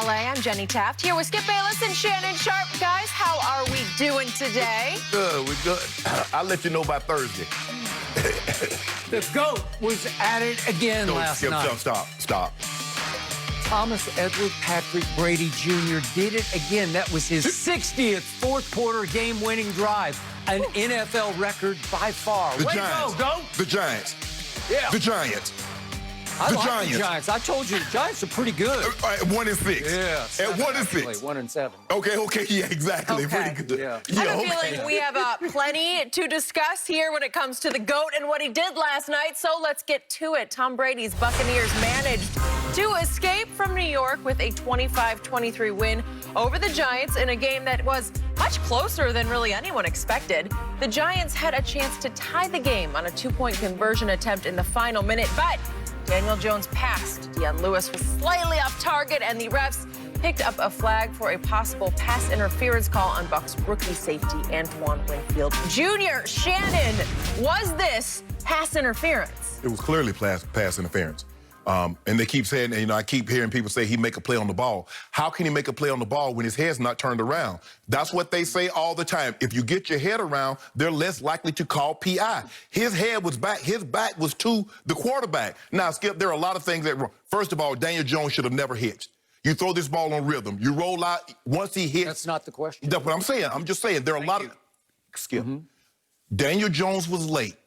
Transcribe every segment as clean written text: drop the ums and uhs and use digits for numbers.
LA. I'm Jenny Taft here with Skip Bayless and Shannon Sharp. Guys, how are we doing today? Good, we're good. I'll let you know by Thursday. The GOAT was at it again last night. Stop. Thomas Edward Patrick Brady Jr. did it again. That was his 60th fourth-quarter game-winning drive, an NFL record by far. The Way Giants. to go, GOAT. The Giants. Yeah. The Giants. I the like Giants. the Giants. I told you the Giants are pretty good. At 1-6. Yeah. At 1-6. 1-7. Okay, yeah, exactly. Okay. Pretty good. Yeah. I have a feeling we have plenty to discuss here when it comes to the GOAT and what he did last night, so let's get to it. Tom Brady's Buccaneers managed to escape from New York with a 25-23 win over the Giants in a game that was much closer than really anyone expected. The Giants had a chance to tie the game on a two-point conversion attempt in the final minute, but Daniel Jones passed. Dion Lewis was slightly off target, and the refs picked up a flag for a possible pass interference call on Bucs rookie safety Antoine Winfield Jr. Shannon, was this pass interference? It was clearly pass interference. And they keep saying, I keep hearing people say he make a play on the ball. How can he make a play on the ball when his head's not turned around? That's what they say all the time. If you get your head around, they're less likely to call PI. His head was back. His back was to the quarterback. Now, Skip, there are a lot of things that wrong. First of all, Daniel Jones should have never hitched. You throw this ball on rhythm. You roll out. Once he hits. That's not the question. That's what I'm saying. I'm just saying there are a lot of. Skip. Daniel Jones was late.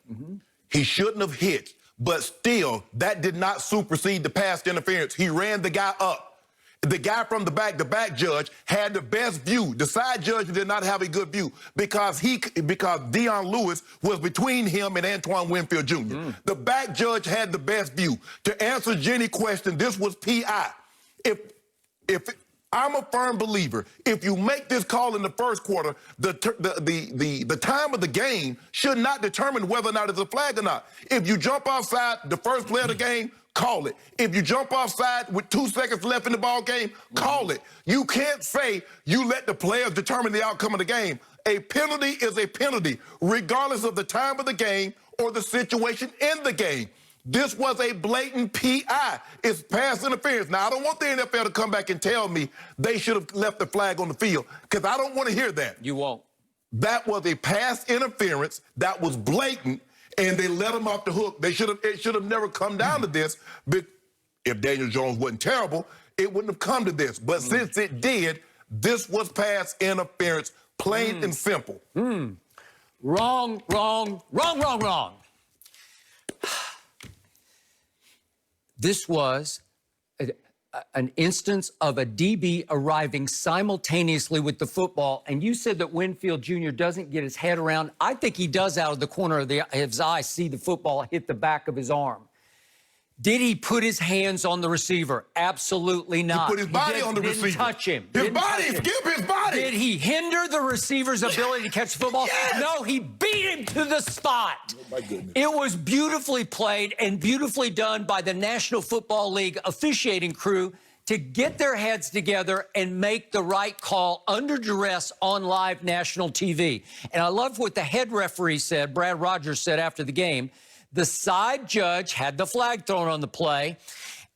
He shouldn't have hit. But still, that did not supersede the pass interference. He ran the guy up. The guy from the back judge, had the best view. The side judge did not have a good view because Dion Lewis was between him and Antoine Winfield Jr. The back judge had the best view. To answer Jenny's question, this was PI. If I'm a firm believer, if you make this call in the first quarter, the time of the game should not determine whether or not it's a flag or not. If you jump offside the first play of the game, call it. If you jump offside with 2 seconds left in the ball game, call it. You can't say you let the players determine the outcome of the game. A penalty is a penalty, regardless of the time of the game or the situation in the game. This was a blatant PI. It's pass interference. Now, I don't want the NFL to come back and tell me they should have left the flag on the field, because I don't want to hear that. You won't. That was a pass interference that was blatant, and they let him off the hook. It should have never come down to this. But if Daniel Jones wasn't terrible, it wouldn't have come to this. But since it did, this was pass interference, plain and simple. Wrong. This was an instance of a DB arriving simultaneously with the football, and you said that Winfield Jr. doesn't get his head around. I think he does out of the corner of his eye see the football hit the back of his arm. Did he put his hands on the receiver? Absolutely not. He put his body on the receiver. Didn't touch him. Skip his body. Did he hinder the receiver's ability to catch the football? Yes. No, he beat him to the spot. Oh, my goodness. It was beautifully played and beautifully done by the National Football League officiating crew to get their heads together and make the right call under duress on live national TV. And I love what the head referee said, Brad Rogers said after the game. The side judge had the flag thrown on the play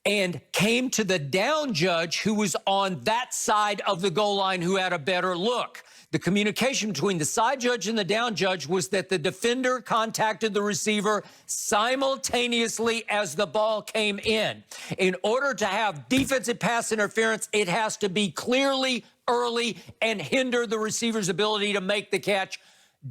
and came to the down judge who was on that side of the goal line who had a better look. The communication between the side judge and the down judge was that the defender contacted the receiver simultaneously as the ball came in. In order to have defensive pass interference, it has to be clearly early and hinder the receiver's ability to make the catch.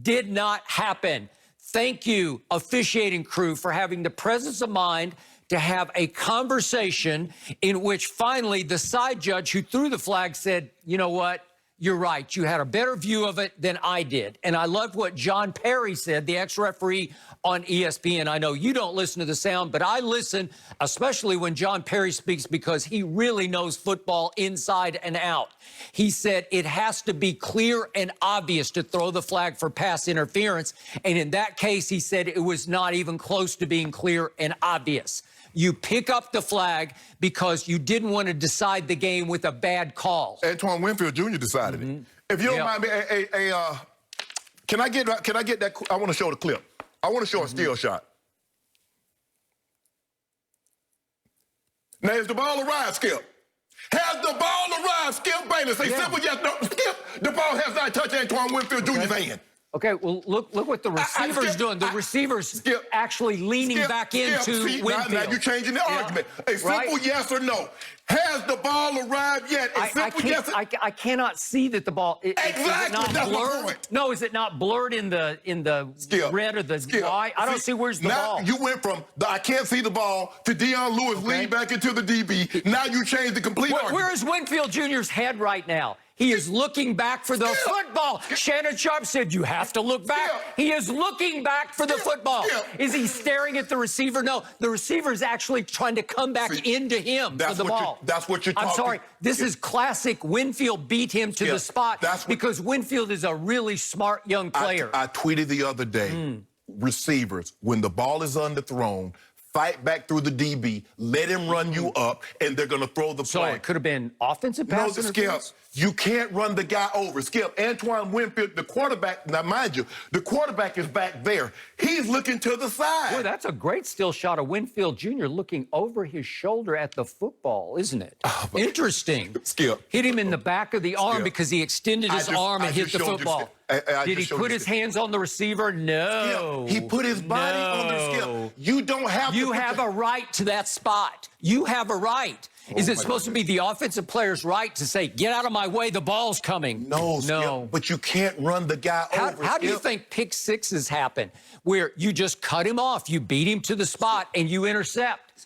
Did not happen. Thank you, officiating crew, for having the presence of mind to have a conversation in which finally the side judge who threw the flag said, you know what? You're right. You had a better view of it than I did. And I loved what John Perry said, the ex-referee on ESPN. I know you don't listen to the sound, but I listen, especially when John Perry speaks, because he really knows football inside and out. He said it has to be clear and obvious to throw the flag for pass interference. And in that case, he said it was not even close to being clear and obvious. You pick up the flag because you didn't want to decide the game with a bad call. Antoine Winfield Jr. decided it. If you don't mind me, can I get that? I want to show the clip. I want to show a steal shot. Now, has the ball arrived, Skip? Has the ball arrived? hand and say simple yes, no, Skip, the ball has not touched Antoine Winfield Jr.'s hand. Okay, well, look what the receiver's doing. The receiver's actually leaning back into Winfield. Now you're changing the argument. A simple yes or no. Has the ball arrived yet? I cannot see that the ball. Exactly. Is it not That's blurred? my point. No, is it not blurred in the red or the white? I don't see where's the ball. You went from the I can't see the ball to Deion Lewis lead back into the DB. Now you changed the complete argument. Where is Winfield Jr.'s head right now? He is looking back for the football. Shannon Sharp said, you have to look back. He is looking back for the football. Is he staring at the receiver? No, the receiver is actually trying to come back into him for the ball. That's what you're talking about. I'm sorry. This is classic. Winfield beat him to the spot because Winfield is a really smart young player. I tweeted the other day, receivers, when the ball is underthrown, fight back through the DB, let him run you up, and they're going to throw the play. So it could have been offensive pass interference? Skip, you can't run the guy over. Skip, Antoine Winfield, the quarterback, now mind you, the quarterback is back there. He's looking to the side. Boy, that's a great still shot of Winfield Jr. looking over his shoulder at the football, isn't it? Interesting. Skip. Hit him in the back of the arm because he extended his arm and hit the football. Did he put his hands on the receiver? No. Skip, he put his body on the Skip. You don't have You have a right to that spot. You have a right. Is it supposed to be the offensive player's right to say, get out of my way, the ball's coming? No, Skip, but you can't run the guy over. How do you think pick sixes happen, where you just cut him off, you beat him to the spot, and you intercept?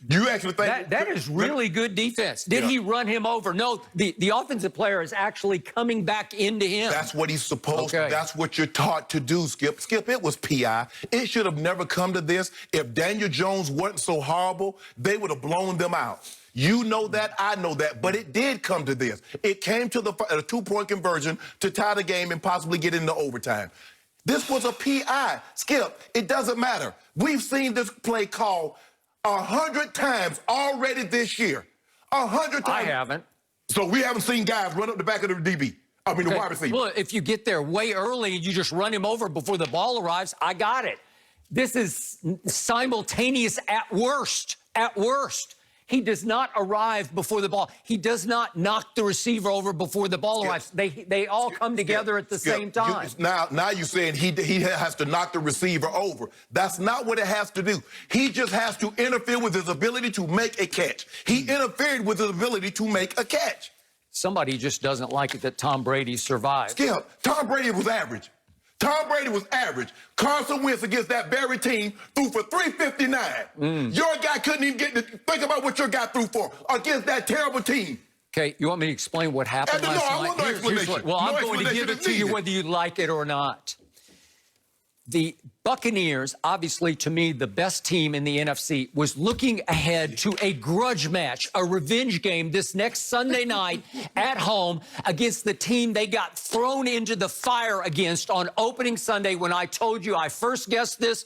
You actually think that is really good defense. Did he run him over? No, the offensive player is actually coming back into him. That's what he's supposed to. That's what you're taught to do, Skip. Skip, it was PI. It should have never come to this. If Daniel Jones wasn't so horrible, they would have blown them out. You know that, I know that, but it did come to this. It came to a two-point conversion to tie the game and possibly get into overtime. This was a PI. Skip, it doesn't matter. We've seen this play called 100 times already this year. 100 times. I haven't. So we haven't seen guys run up the back of the DB. I mean, the wide receiver. Well, if you get there way early and you just run him over before the ball arrives, I got it. This is simultaneous at worst. At worst. He does not arrive before the ball. He does not knock the receiver over before the ball arrives. They all come together at the same time. Now you're saying he has to knock the receiver over. That's not what it has to do. He just has to interfere with his ability to make a catch. He interfered with his ability to make a catch. Somebody just doesn't like it that Tom Brady survived. Skip, Tom Brady was average. Tom Brady was average. Carson Wentz against that very team threw for 359. Your guy couldn't even get to think about what your guy threw for against that terrible team. Okay, you want me to explain what happened last night? I want no explanation. Well, I'm going to give it to you whether you like it or not. The Buccaneers, obviously, to me, the best team in the NFC, was looking ahead to a grudge match, a revenge game this next Sunday night at home against the team they got thrown into the fire against on opening Sunday when I told you I first guessed this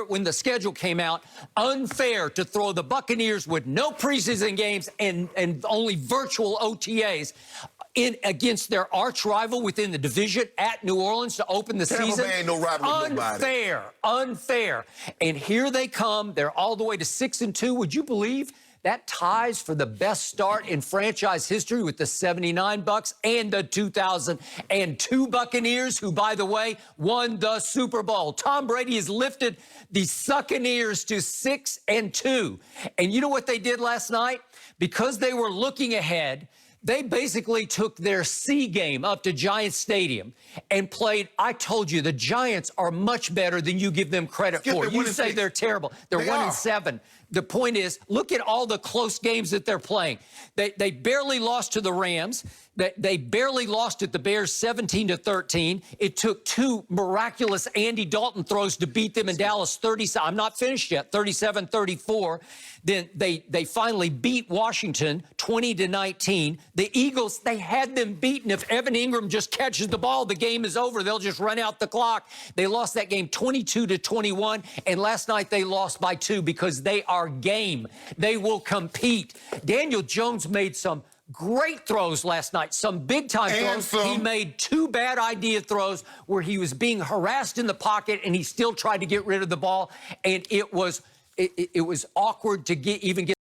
when the schedule came out. Unfair to throw the Buccaneers with no preseason games and only virtual OTAs against their arch rival within the division at New Orleans to open the season. Ain't no rival with nobody. Unfair. And here they come. They're all the way to 6-2. Would you believe that ties for the best start in franchise history with the 79 Bucs and the 2002 Buccaneers, who, by the way, won the Super Bowl. Tom Brady has lifted the Succaneers to 6-2. And you know what they did last night? Because they were looking ahead, they basically took their C game up to Giants Stadium and played. I told you, the Giants are much better than you give them credit for. You say they're terrible. They're 1-7. The point is, look at all the close games that they're playing. They barely lost to the Rams. They barely lost at the Bears 17-13. It took two miraculous Andy Dalton throws to beat them in Dallas 37. I'm not finished yet, 37-34. Then they finally beat Washington 20-19. The Eagles, they had them beaten. If Evan Ingram just catches the ball, the game is over. They'll just run out the clock. They lost that game 22-21. And last night they lost by 2 because they are game. They will compete. Daniel Jones made some great throws last night, some big-time throws. He made 2 bad idea throws where he was being harassed in the pocket and he still tried to get rid of the ball. And it was awkward to even get